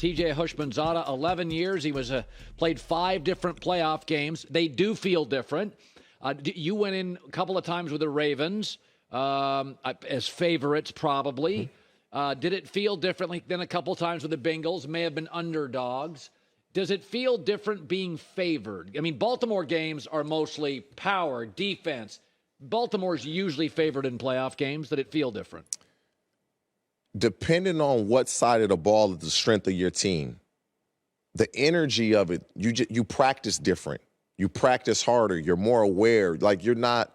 TJ Houshmandzadeh, 11 years. He played 5 different playoff games. They do feel different. You went in a couple of times with the Ravens as favorites, probably. Did it feel differently than a couple of times with the Bengals? May have been underdogs. Does it feel different being favored? I mean, Baltimore games are mostly power, defense. Baltimore's usually favored in playoff games. Did it feel different? Depending on what side of the ball is the strength of your team, the energy of it, you practice different. You practice harder. You're more aware. Like you're not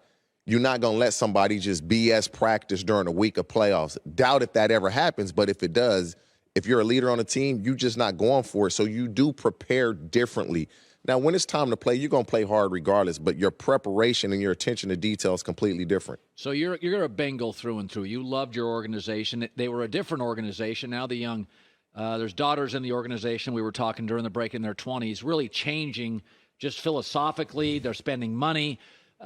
going to let somebody just BS practice during a week of playoffs. Doubt if that ever happens, but if it does, if you're a leader on a team, you're just not going for it. So you do prepare differently. Now, when it's time to play, you're going to play hard regardless, but your preparation and your attention to detail is completely different. So you're a Bengal through and through. You loved your organization. They were a different organization. Now there's daughters in the organization. We were talking during the break in their 20s, really changing just philosophically. They're spending money.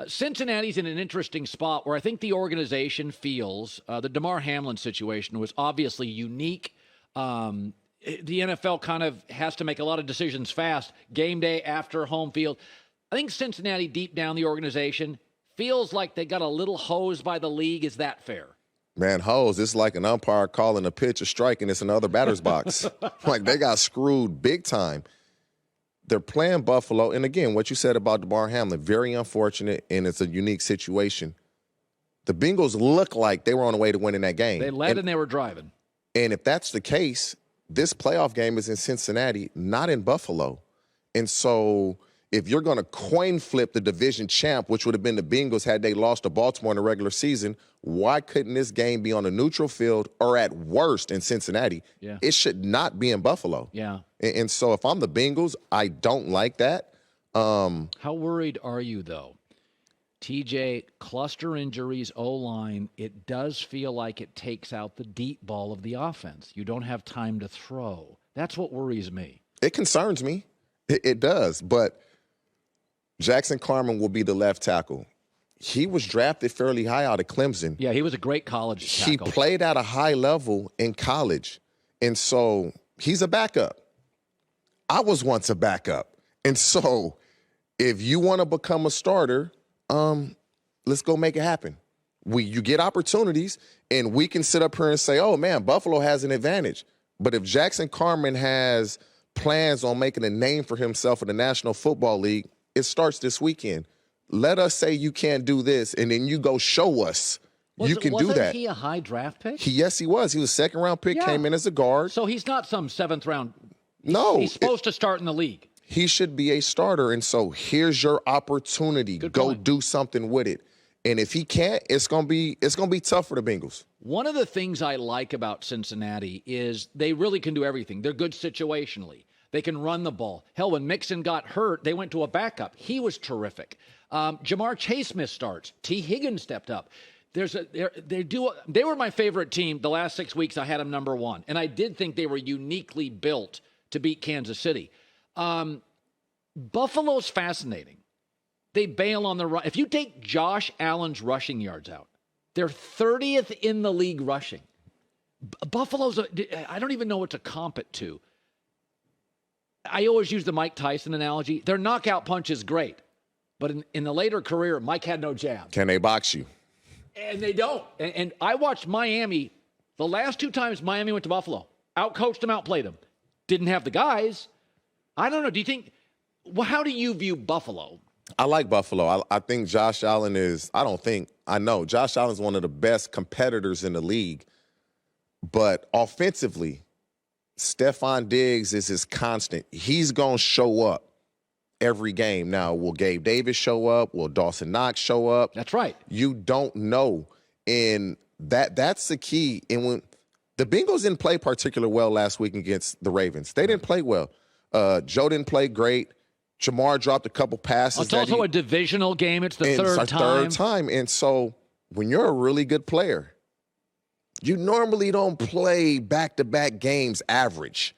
Cincinnati's in an interesting spot where I think the organization feels the Damar Hamlin situation was obviously unique. The NFL kind of has to make a lot of decisions fast. Game day after home field. I think Cincinnati, deep down the organization, feels like they got a little hosed by the league. Is that fair? Man, hose, it's like an umpire calling a pitch a strike and it's another batter's box. Like they got screwed big time. They're playing Buffalo. And again, what you said about Damar Hamlin, very unfortunate, and it's a unique situation. The Bengals look like they were on the way to winning that game. They led and they were driving. And if that's the case, this playoff game is in Cincinnati, not in Buffalo. And so if you're going to coin flip the division champ, which would have been the Bengals had they lost to Baltimore in the regular season, why couldn't this game be on a neutral field or at worst in Cincinnati? Yeah. It should not be in Buffalo. Yeah. And so if I'm the Bengals, I don't like that. How worried are you, though? TJ, cluster injuries, O-line, it does feel like it takes out the deep ball of the offense. You don't have time to throw. That's what worries me. It concerns me. It does. But Jackson Carman will be the left tackle. He was drafted fairly high out of Clemson. Yeah, he was a great college tackle. He played at a high level in college. And so he's a backup. I was once a backup. And so if you want to become a starter, let's go make it happen. You get opportunities, and we can sit up here and say, oh, man, Buffalo has an advantage. But if Jackson Carman has plans on making a name for himself in the National Football League, it starts this weekend. Let us say you can't do this, and then you go show us you can do that. Wasn't he a high draft pick? Yes, he was. He was a second-round pick, came in as a guard. So he's not some seventh-round. No. He's supposed to start in the league. He should be a starter, and so here's your opportunity. Go do something with it. And if he can't, it's gonna be tough for the Bengals. One of the things I like about Cincinnati is they really can do everything. They're good situationally. They can run the ball. Hell, when Mixon got hurt, they went to a backup. He was terrific. Jamar Chase missed starts. T. Higgins stepped up. They were my favorite team the last 6 weeks. I had them number one, and I did think they were uniquely built to beat Kansas City. Buffalo's fascinating. They bail on the run. If you take Josh Allen's rushing yards out, they're 30th in the league rushing. Buffalo's, I don't even know what to comp it to. I always use the Mike Tyson analogy. Their knockout punch is great, but in the later career, Mike had no jab. Can they box you? And they don't. And I watched Miami the last 2 times Miami went to Buffalo. Outcoached them, outplayed them. Didn't have the guys. I don't know. Do you think, how do you view Buffalo? I like Buffalo. I think Josh Allen I know Josh Allen is one of the best competitors in the league. But offensively, Stephon Diggs is his constant. He's going to show up every game. Now, will Gabe Davis show up? Will Dawson Knox show up? That's right. You don't know. And that's the key. And when the Bengals didn't play particularly well last week against the Ravens. They didn't play well. Joe didn't play great. Jamar dropped a couple passes. It's also a divisional game. It's the third time. And so when you're a really good player, you normally don't play back-to-back games average.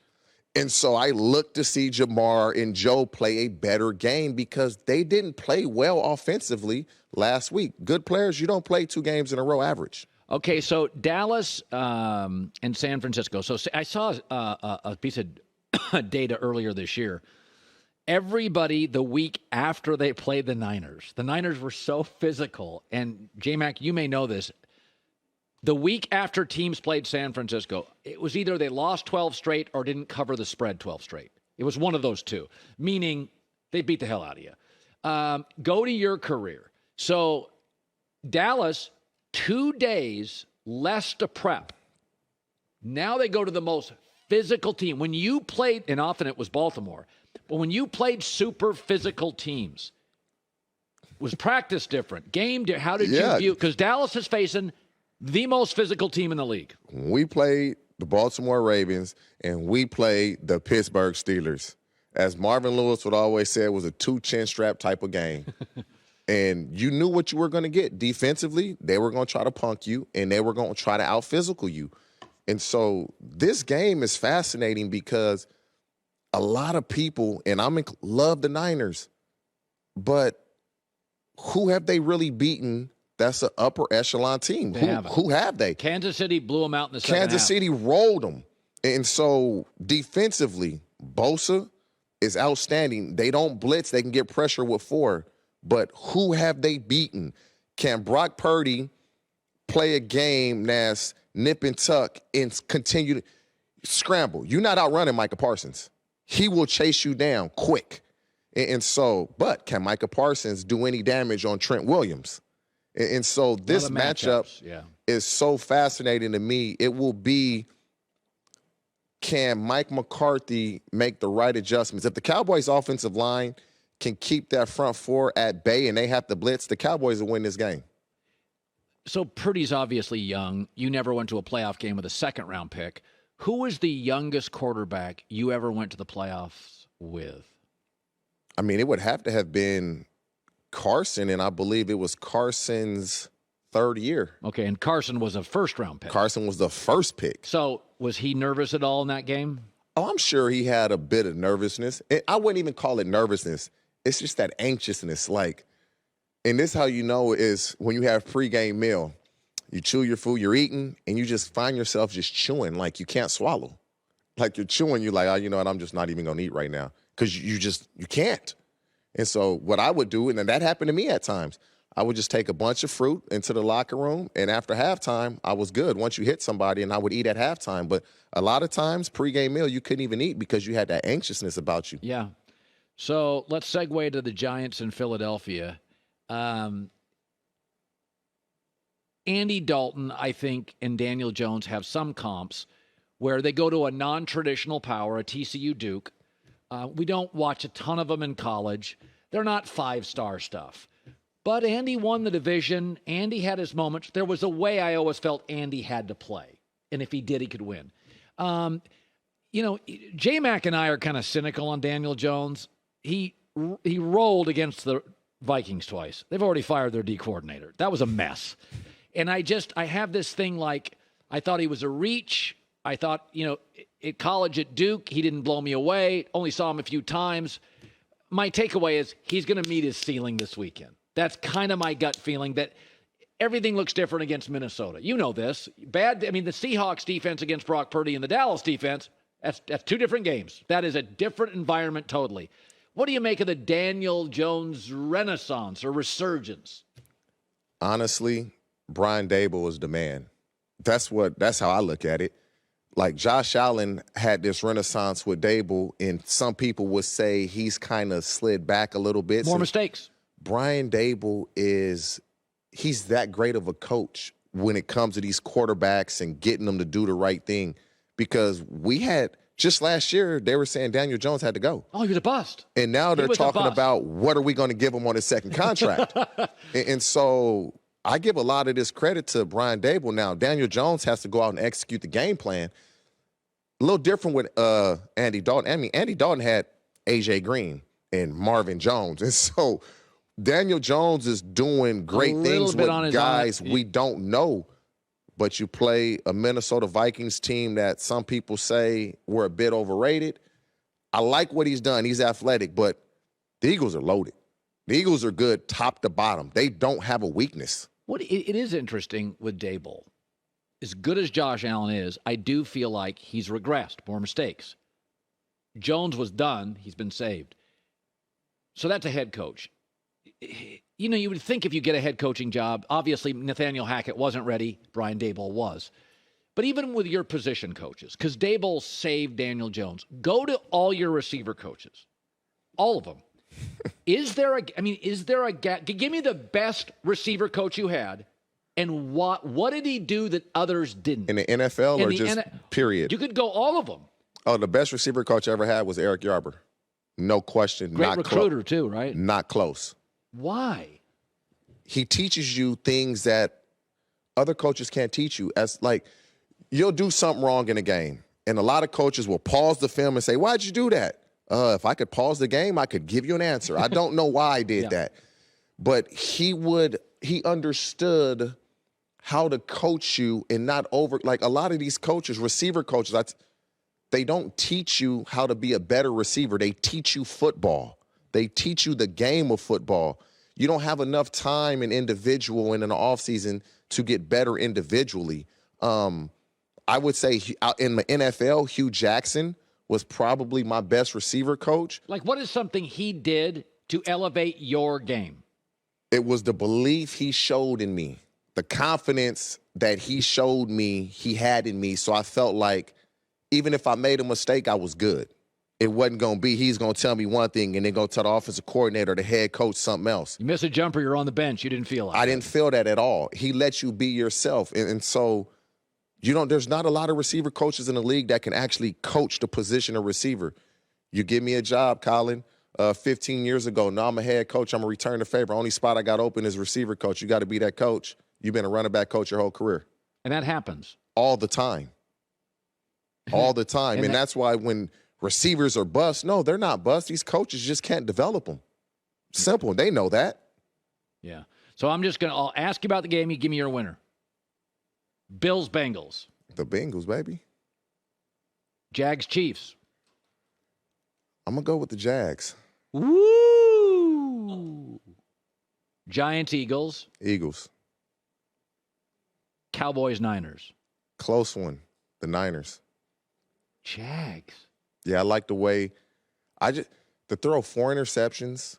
And so I look to see Jamar and Joe play a better game because they didn't play well offensively last week. Good players, you don't play 2 games in a row average. Okay, so Dallas and San Francisco. So I saw a piece of data earlier this year. Everybody the week after they played the Niners were so physical. And J-Mac, you may know this. The week after teams played San Francisco, it was either they lost 12 straight or didn't cover the spread 12 straight. It was one of those two, meaning they beat the hell out of you. Go to your career. So Dallas, 2 days less to prep. Now they go to the most physical team. When you played, and often it was Baltimore, but when you played super physical teams, was practice different? Game, how did you view? Because Dallas is facing the most physical team in the league. We played the Baltimore Ravens, and we played the Pittsburgh Steelers. As Marvin Lewis would always say, it was a 2-chin strap type of game. And you knew what you were going to get. Defensively, they were going to try to punk you, and they were going to try to out-physical you. And so this game is fascinating because a lot of people, and love the Niners, but who have they really beaten that's an upper echelon team? Who have they? Kansas City blew them out in the second half. Kansas City rolled them. And so defensively, Bosa is outstanding. They don't blitz. They can get pressure with 4. But who have they beaten? Can Brock Purdy play a game that's nip and tuck and continue to scramble? You're not outrunning Micah Parsons. He will chase you down quick. And so, but can Micah Parsons do any damage on Trent Williams? And so this matchup is so fascinating to me. It will be, can Mike McCarthy make the right adjustments? If the Cowboys' offensive line can keep that front 4 at bay and they have to blitz, the Cowboys will win this game. So Purdy's obviously young. You never went to a playoff game with a second-round pick. Who was the youngest quarterback you ever went to the playoffs with? I mean, it would have to have been Carson, and I believe it was Carson's 3rd year. Okay, and Carson was a first-round pick. Carson was the first pick. So was he nervous at all in that game? Oh, I'm sure he had a bit of nervousness. I wouldn't even call it nervousness. It's just that anxiousness. And this how you know is when you have pregame meal. You chew your food, you're eating, and you just find yourself just chewing like you can't swallow. Like you're chewing, you're like, oh, you know what, I'm just not even going to eat right now because you can't. And so what I would do, and then that happened to me at times, I would just take a bunch of fruit into the locker room, and after halftime, I was good. Once you hit somebody, and I would eat at halftime. But a lot of times, pregame meal, you couldn't even eat because you had that anxiousness about you. Yeah. So let's segue to the Giants in Philadelphia. Andy Dalton, I think, and Daniel Jones have some comps where they go to a non-traditional power, a TCU Duke. We don't watch a ton of them in college. They're not 5-star stuff. But Andy won the division. Andy had his moments. There was a way I always felt Andy had to play. And if he did, he could win. J-Mac and I are kind of cynical on Daniel Jones. He rolled against the Vikings twice. They've already fired their D coordinator. That was a mess. And I have this thing like, I thought he was a reach. I thought, at college at Duke, he didn't blow me away. Only saw him a few times. My takeaway is he's going to meet his ceiling this weekend. That's kind of my gut feeling that everything looks different against Minnesota. You know this. The Seahawks defense against Brock Purdy and the Dallas defense, that's 2 different games. That is a different environment totally. What do you make of the Daniel Jones renaissance or resurgence? Honestly, Brian Daboll is the man. That's how I look at it. Like Josh Allen had this renaissance with Daboll, and some people would say he's kind of slid back a little bit. More mistakes. Brian Daboll he's that great of a coach when it comes to these quarterbacks and getting them to do the right thing. Because just last year, they were saying Daniel Jones had to go. Oh, he was a bust. And now they're talking about what are we going to give him on his second contract. and so I give a lot of this credit to Brian Daboll. Now, Daniel Jones has to go out and execute the game plan. A little different with Andy Dalton. I mean, Andy Dalton had A.J. Green and Marvin Jones. And so Daniel Jones is doing great things with guys we don't know. But you play a Minnesota Vikings team that some people say were a bit overrated. I like what he's done. He's athletic, but the Eagles are loaded. The Eagles are good top to bottom. They don't have a weakness. It is interesting with Daboll. As good as Josh Allen is, I do feel like he's regressed, more mistakes. Jones was done. He's been saved. So that's a head coach. You know, you would think if you get a head coaching job, obviously Nathaniel Hackett wasn't ready. Brian Daboll was. But even with your position coaches, because Daboll saved Daniel Jones, go to all your receiver coaches, all of them. Is there a gap? Give me the best receiver coach you had, and what did he do that others didn't? In the NFL or just period? You could go all of them. Oh, the best receiver coach I ever had was Eric Yarber. No question. Great recruiter too, right? Not close. Why? He teaches you things that other coaches can't teach you. As like, you'll do something wrong in a game, and a lot of coaches will pause the film and say, "Why'd you do that?" If I could pause the game, I could give you an answer. I don't know why I did that. But he understood how to coach you and not like a lot of these coaches, receiver coaches, they don't teach you how to be a better receiver. They teach you football. They teach you the game of football. You don't have enough time in individual and in the offseason to get better individually. I would say in the NFL, Hugh Jackson was probably my best receiver coach. Like, what is something he did to elevate your game? It was the belief he showed in me, the confidence that he showed me he had in me. So I felt like even if I made a mistake, I was good. It wasn't going to be he's going to tell me one thing and then go tell the offensive coordinator or the head coach something else. You miss a jumper, you're on the bench. You didn't feel like I didn't feel that at all. He let you be yourself. And so there's not a lot of receiver coaches in the league that can actually coach the position of receiver. You give me a job, Colin, 15 years ago. Now I'm a head coach. I'm going to return the favor. Only spot I got open is receiver coach. You got to be that coach. You've been a running back coach your whole career. And that happens. All the time. All the time. and that's why when receivers are bust, no, they're not bust. These coaches just can't develop them. Simple. They know that. Yeah. So I'll ask you about the game. You give me your winner. Bills, Bengals. The Bengals, baby. Jags, Chiefs. I'm going to go with the Jags. Woo! Giants, Eagles. Eagles. Cowboys, Niners. Close one. The Niners. Jags. Yeah, I like the way to throw 4 interceptions,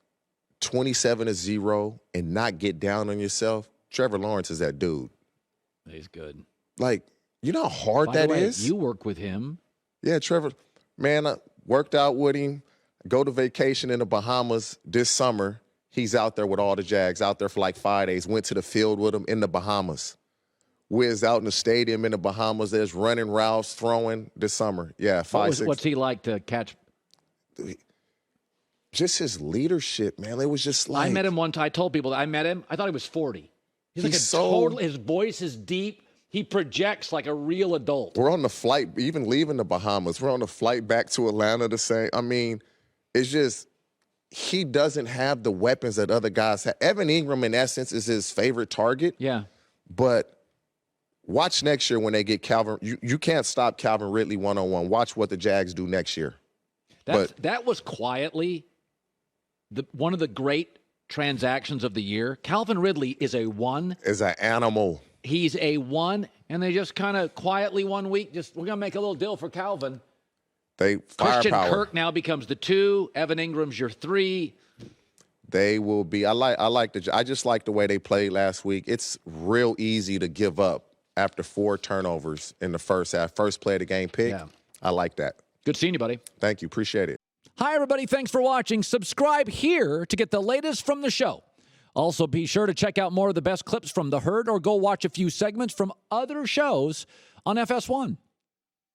27-0, and not get down on yourself. Trevor Lawrence is that dude. He's good. Like, you know how hard that is? You work with him. Yeah, Trevor. Man, I worked out with him. Go to vacation in the Bahamas this summer. He's out there with all the Jags, out there for like 5 days. Went to the field with him in the Bahamas. Wiz out in the stadium in the Bahamas. There's running routes, throwing this summer. Yeah, 5-6. What's he like to catch? Just his leadership, man. It was just like... I met him one time. I told people that I met him. I thought he was 40. His voice is deep. He projects like a real adult. We're on the flight, even leaving the Bahamas. We're on the flight back to Atlanta the same. I mean, it's just, he doesn't have the weapons that other guys have. Evan Ingram, in essence, is his favorite target. Yeah. But watch next year when they get Calvin. You can't stop Calvin Ridley one-on-one. Watch what the Jags do next year. That was quietly one of the great transactions of the year. Calvin Ridley is a one. Is an animal. He's a one, and they just kind of quietly one week, we're going to make a little deal for Calvin. Christian Kirk now becomes the 2. Evan Ingram's your 3. They will be. I just like the way they played last week. It's real easy to give up after 4 turnovers in the first half. First play of the game pick. Yeah. I like that. Good seeing you, buddy. Thank you. Appreciate it. Hi, everybody. Thanks for watching. Subscribe here to get the latest from the show. Also, be sure to check out more of the best clips from The Herd or go watch a few segments from other shows on FS1.